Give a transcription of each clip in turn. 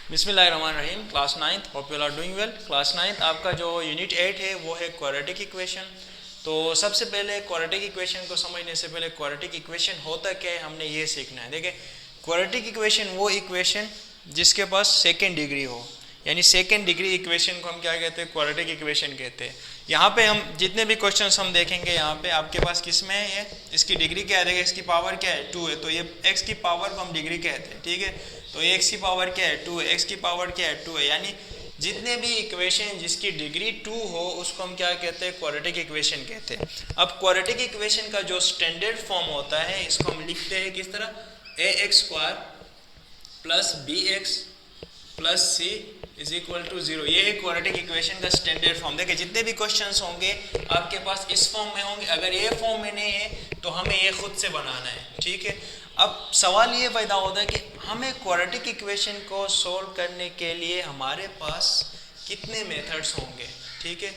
बिस्मिल्लाहिर्रहमानिर्रहीम। Class 9th, hope you are doing well. Class 9th आपका जो यूनिट 8 है वो है क्वाड्रेटिक इक्वेशन। तो सबसे पहले क्वाड्रेटिक इक्वेशन को समझने से पहले क्वाड्रेटिक इक्वेशन होता क्या है हमने ये सीखना है। देखिए, क्वाड्रेटिक इक्वेशन वो इक्वेशन जिसके पास सेकेंड डिग्री हो, यानी सेकेंड डिग्री इक्वेशन को हम क्या कहते हैं, क्वाड्रेटिक इक्वेशन कहते हैं। यहाँ पे हम जितने भी क्वेश्चंस हम देखेंगे, यहाँ पे आपके पास किस में है, ये इसकी डिग्री क्या है, देखिए इसकी पावर क्या है 2 है, तो ये x की पावर को हम डिग्री कहते हैं। ठीक है, तो x की पावर क्या है 2 है, x की पावर क्या है 2 है, यानी जितने भी इक्वेशन जिसकी डिग्री 2 हो उसको हम क्या कहते हैं, क्वाड्रेटिक इक्वेशन कहते हैं। अब क्वाड्रेटिक इक्वेशन का जो स्टैंडर्ड फॉर्म होता है इसको हम लिखते हैं किस तरह, ax² plus bx plus c is equal to 0। ये है क्वाड्रेटिक इक्वेशन का स्टैंडर्ड फॉर्म। देखिए, जितने भी क्वेश्चंस होंगे आपके पास इस फॉर्म में होंगे। अगर ये फॉर्म में नहीं है तो हमें ये खुद से बनाना है। ठीक है, अब सवाल ये पैदा होता है कि हमें क्वाड्रेटिक इक्वेशन को सोल्व करने के लिए हमारे पास कितने मेथड्स होंगे। ठीक है,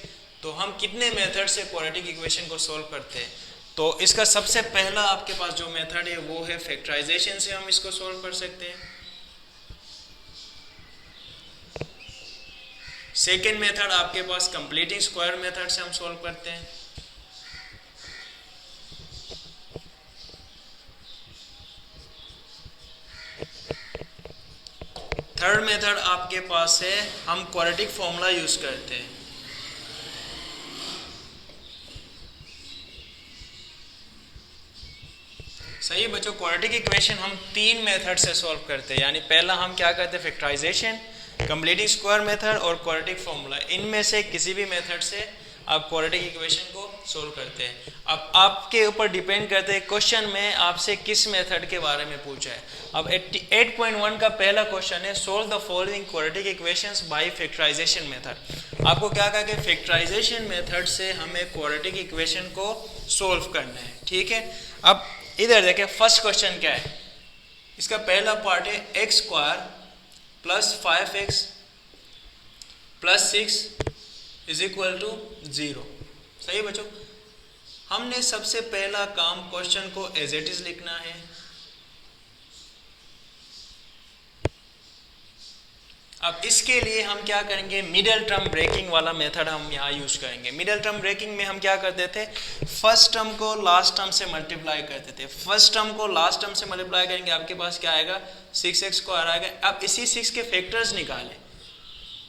तो हम कितने मेथड से क्वाड्रेटिक इक्वेशन को सोल्व करते हैं। तो इसका सबसे पहला आपके पास जो मेथड है वो है फैक्टराइजेशन से हम इसको सोल्व कर सकते हैं। सेकेंड मेथड आपके पास कंप्लीटिंग स्क्वायर मेथड से हम सोल्व करते हैं। थर्ड मेथड आपके पास है हम क्वाड्रेटिक फॉर्मूला यूज करते हैं। सही है बच्चों, क्वाड्रेटिक इक्वेशन हम 3 मेथड से सॉल्व करते हैं। यानी पहला हम क्या करते हैं, फैक्टराइजेशन, कंप्लीटिंग स्क्वायर मेथड और क्वाड्रेटिक फॉर्मूला। इनमें से किसी भी मेथड से आप क्वाड्रेटिक इक्वेशन को सोल्व करते हैं। अब आपके ऊपर डिपेंड करते हैं क्वेश्चन में आपसे किस मेथड के बारे में पूछा है। अब 8.1 का पहला क्वेश्चन है, solve the following quadratic equations by factorisation method. आपको क्या कहा कि फैक्टराइजेशन मेथड से हमें क्वाड्रेटिक इक्वेशन को सोल्व करना है। ठीक है, अब इधर देखिए फर्स्ट क्वेश्चन क्या है, इसका पहला पार्ट है x² plus 5x plus 6 is equal to 0। सही है बच्चों, हमने सबसे पहला काम क्वेश्चन को एज इट इज लिखना है। अब इसके लिए हम क्या करेंगे, मिडिल टर्म ब्रेकिंग वाला मेथड हम यहाँ यूज करेंगे। मिडिल टर्म ब्रेकिंग में हम क्या करते थे, फर्स्ट टर्म को लास्ट टर्म से मल्टीप्लाई करते थे। फर्स्ट टर्म को लास्ट टर्म से मल्टीप्लाई करेंगे, आपके पास क्या आएगा, 6x² आएगा। अब इसी 6 के फैक्टर्स निकालें,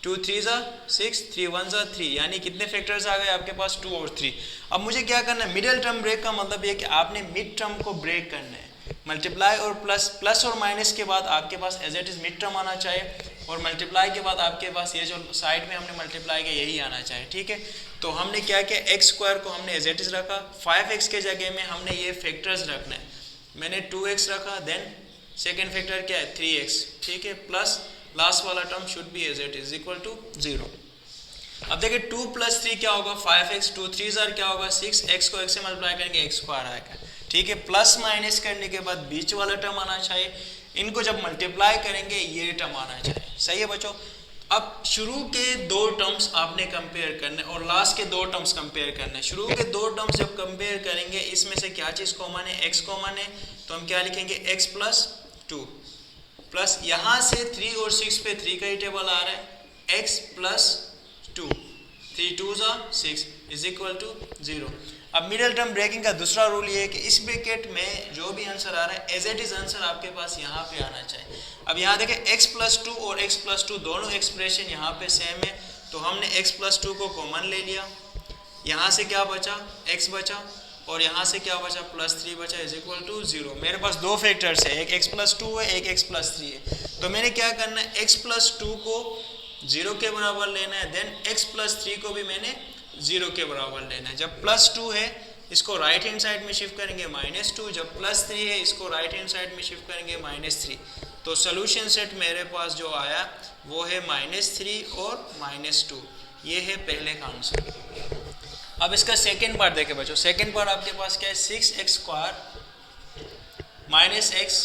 2 3 ज़ा 6, 3 1 ज़ा 3, यानी कितने फैक्टर्स आ गए आपके पास, 2 और 3। अब मुझे क्या करना है, मिडिल टर्म ब्रेक का मतलब ये कि आपने मिड टर्म को ब्रेक करना है। मल्टीप्लाई और प्लस और माइनस के बाद आपके पास as it is mid term आना चाहिए, और मल्टीप्लाई के बाद आपके पास ये जो साइड में हमने मल्टीप्लाई किया यही आना चाहिए। ठीक है, तो हमने क्या किया, x² को हमने एज इट इज रखा, 5x के जगह में हमने ये फैक्टर्स रखना है। मैंने 2x रखा, देन सेकेंड फैक्टर क्या है 3x। ठीक है, प्लस लास्ट वाला term should be as it is equal to 0। अब देखिए 2 प्लस 3 क्या होगा, 5x, 2 3 ज़ार क्या होगा 6, x को x से मल्टीप्लाई करेंगे x² आएगा। ठीक है, प्लस माइनस करने के बाद बीच वाला टर्म आना चाहिए, इनको जब मल्टीप्लाई करेंगे ये टर्म आना चाहिए। सही है बच्चों, अब शुरू के 2 टर्म्स आपने कंपेयर करने और लास्ट के 2 टर्म्स कंपेयर करने। शुरू के 2 टर्म्स जब कंपेयर करेंगे, इसमें से क्या चीज़ कॉमन है, x कॉमन है, तो हम क्या लिखेंगे, x प्लस 2 प्लस यहाँ से 3 और 6 पे 3 का ही टेबल आ रहा है, x प्लस 2, 3 2 ज़ा 6 इज इक्वल टू 0। अब मिडिल टर्म ब्रेकिंग का दूसरा रूल ये है कि इस ब्रैकेट में जो भी आंसर आ रहा है एज इट इज आंसर आपके पास यहाँ पे आना चाहिए। अब यहाँ देखें x प्लस 2 और x प्लस 2 दोनों एक्सप्रेशन यहाँ पे सेम है, तो हमने x प्लस 2 को कॉमन ले लिया, यहाँ से क्या बचा, x बचा, और यहाँ से क्या बचा, प्लस 3 बचा, इज इक्वल टू 0। मेरे पास 2 फैक्टर्स है, एक x प्लस 2 है, एक x प्लस 3 है, तो मैंने क्या करना है, x प्लस 2 को 0 के बराबर लेना है, देन x प्लस 3 को भी मैंने 0 के बराबर लेना है। जब प्लस 2 है इसको राइट हैंड साइड में शिफ्ट करेंगे -2, जब प्लस 3 है इसको राइट हैंड साइड में शिफ्ट करेंगे -3। तो सोल्यूशन सेट मेरे पास जो आया वो है -3 और -2। ये है पहले का आंसर। अब इसका सेकेंड पार्ट देखें बच्चों, सेकेंड पार्ट आपके पास क्या है, 6x² -x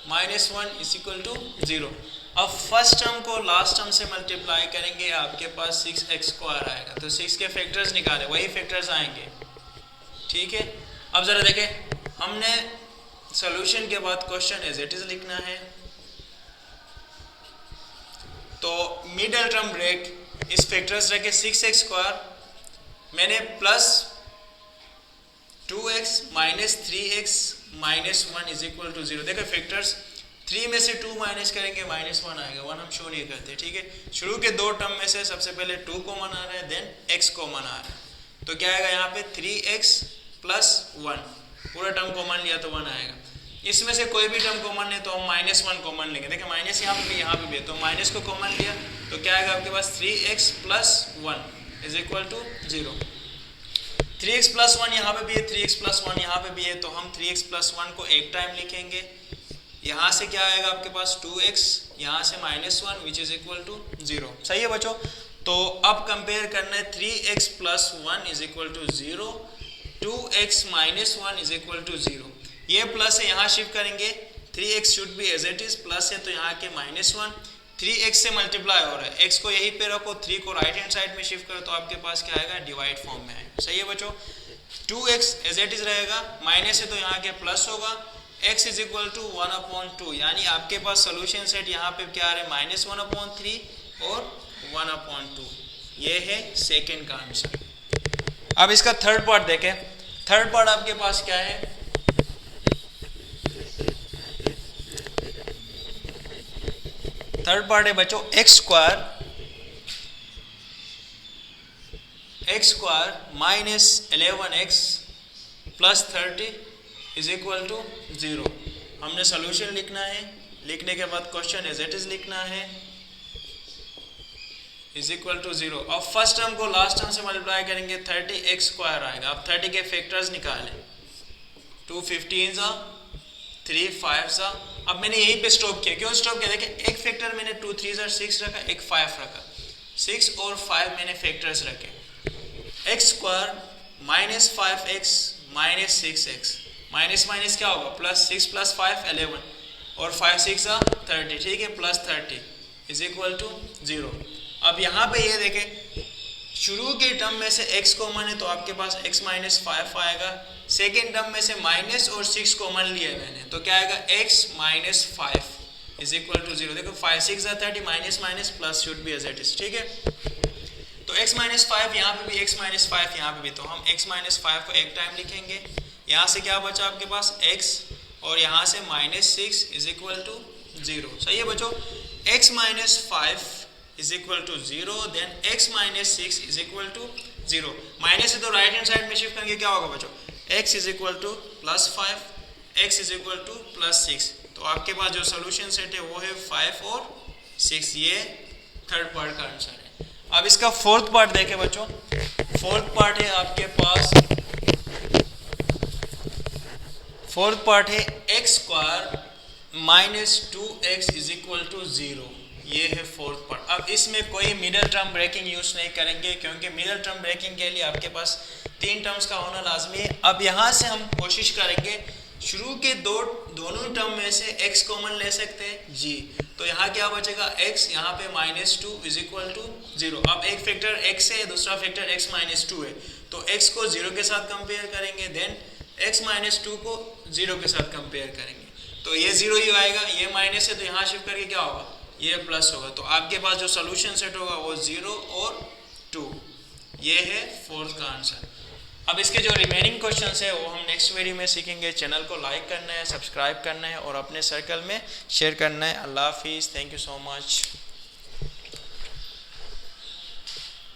-1 is equal to 0। अब फर्स्ट टर्म को लास्ट टर्म से मल्टीप्लाई करेंगे, आपके पास 6x² आएगा, तो 6 के फैक्टर्स निकाले, वही फैक्टर्स आएंगे। ठीक है, अब जरा देखें, हमने सॉल्यूशन के बाद क्वेश्चन एज इट इज लिखना है। मिडल टर्म ब्रेक इस फैक्टर्स रखे 6x स्क्वायर, मैंने plus 2x minus 3x minus 1 is equal to 0। देखो फैक्टर्स 3 में से 2 माइनस करेंगे माइनस 1 आएगा, 1 हम शो नहीं करते, ठीक है। शुरू के दो टर्म में से सबसे पहले 2 कॉमन आ रहा है, देन x कॉमन आ रहा है, तो क्या आएगा यहाँ पे 3x प्लस 1, पूरा टर्म कॉमन लिया तो 1 आएगा। इसमें से कोई भी टर्म कॉमन नहीं तो हम माइनस 1 कॉमन लेंगे। देखिए माइनस यहाँ पे भी है, तो माइनस को कॉमन लिया तो क्या आएगा आपके पास 3x plus 1 is equal to 0। 3x plus 1 यहाँ पे भी है, 3x प्लस 1 यहाँ पे भी है, तो हम 3x प्लस 1 को एक टाइम लिखेंगे। यहाँ से क्या आएगा आपके पास 2x, यहाँ से minus 1 which is equal to 0। सही है बच्चों। तो अब कंपेयर करना है 3x plus 1 is equal to 0, 2x minus 1 is equal to 0। ये प्लस है, यहाँ शिफ्ट करेंगे, 3x should be as it is, plus है तो यहाँ के माइनस 1, 3x से मल्टीप्लाई हो रहा है, x को यहीं पे रखो, 3 को राइट हैंड साइड में शिफ्ट करो तो आपके पास क्या आएगा डिवाइड फॉर्म में आएगा। सही है बच्चों। 2x एज इट इज रहेगा, माइनस है तो यहाँ के प्लस होगा, x इज इक्वल टू 1/2, यानी आपके पास सोल्यूशन सेट यहाँ पे क्या आ रहा है माइनस 1/3 और 1/2। ये है सेकेंड का आंसर। अब इसका थर्ड पार्ट देखें। थर्ड पार्ट आपके पास क्या है, थर्ड पार्ट है बच्चों x square minus 11x plus 30 is equal to 0। हमने सोल्यूशन लिखना है, लिखने के बाद क्वेश्चन एज इट इज लिखना है, इज इक्वल टू 0। अब फर्स्ट टर्म को लास्ट टर्म से मल्टीप्लाई करेंगे, 30x स्क्वायर आएगा। अब 30 के फैक्टर्स निकालें, 2 15 सा 3 5 सा। अब मैंने यहीं पे स्टॉप किया, क्यों स्टॉप किया, देखिए एक फैक्टर मैंने 2 3 6 रखा, एक 5 रखा, 6 और 5 मैंने फैक्टर्स रखे। x square minus 5x minus 6x, minus minus क्या होगा प्लस, 6 प्लस 5 11 और 5 6 30, ठीक है, प्लस 30 इज इक्वल टू 0। अब यहाँ पे ये देखें, शुरू के टर्म में से x कॉमन है तो आपके पास x माइनस 5 आएगा, सेकेंड टर्म में से माइनस और 6 कॉमन लिया है मैंने, तो क्या आएगा x minus 5 is equal to 0। देखो 5 6 30, minus minus plus should be as it is, ठीक है। तो x माइनस 5 यहाँ पे भी, x माइनस 5 यहाँ पे भी, तो हम x माइनस 5 को एक टाइम लिखेंगे। यहाँ से क्या बचा आपके पास x और यहाँ से माइनस 6 इज इक्वल टू 0। सही है बच्चों। x minus 5 is equal to 0, then x minus 6 is equal to 0। Minus है तो राइट हैंड साइड में शिफ्ट करेंगे, क्या होगा बच्चों, x is equal to plus 5, x is equal to plus 6। तो आपके पास जो सोल्यूशन सेट है वो है 5 और 6। ये थर्ड पार्ट का आंसर है। अब इसका फोर्थ पार्ट देखें बच्चों। फोर्थ पार्ट है आपके पास, फोर्थ पार्ट है x square minus 2x is equal to 0। ये है फोर्थ पार्ट। अब इसमें कोई मिडिल टर्म ब्रेकिंग यूज नहीं करेंगे, क्योंकि मिडिल टर्म ब्रेकिंग के लिए आपके पास 3 टर्म्स का होना लाजमी है। अब यहाँ से हम कोशिश करेंगे, शुरू के दोनों टर्म में से x कॉमन ले सकते हैं जी, तो यहाँ क्या बचेगा x, यहाँ पे माइनस 2 इज इक्वल टू 0। अब एक फैक्टर x है, दूसरा फैक्टर x माइनस 2 है, तो x को 0 के साथ कंपेयर करेंगे, देन x माइनस 2 को 0 के साथ कंपेयर करेंगे, तो ये 0 ही आएगा। ये माइनस है तो यहाँ शिफ्ट करके क्या होगा, ये प्लस होगा। तो आपके पास जो सोल्यूशन सेट होगा वो 0 और 2। ये है फोर्थ का आंसर। अब इसके जो रिमेनिंग क्वेश्चंस है वो हम नेक्स्ट वीडियो में सीखेंगे। चैनल को लाइक करना है, सब्सक्राइब करना है और अपने सर्कल में शेयर करना है। अल्लाह हाफिज़, थैंक यू सो मच।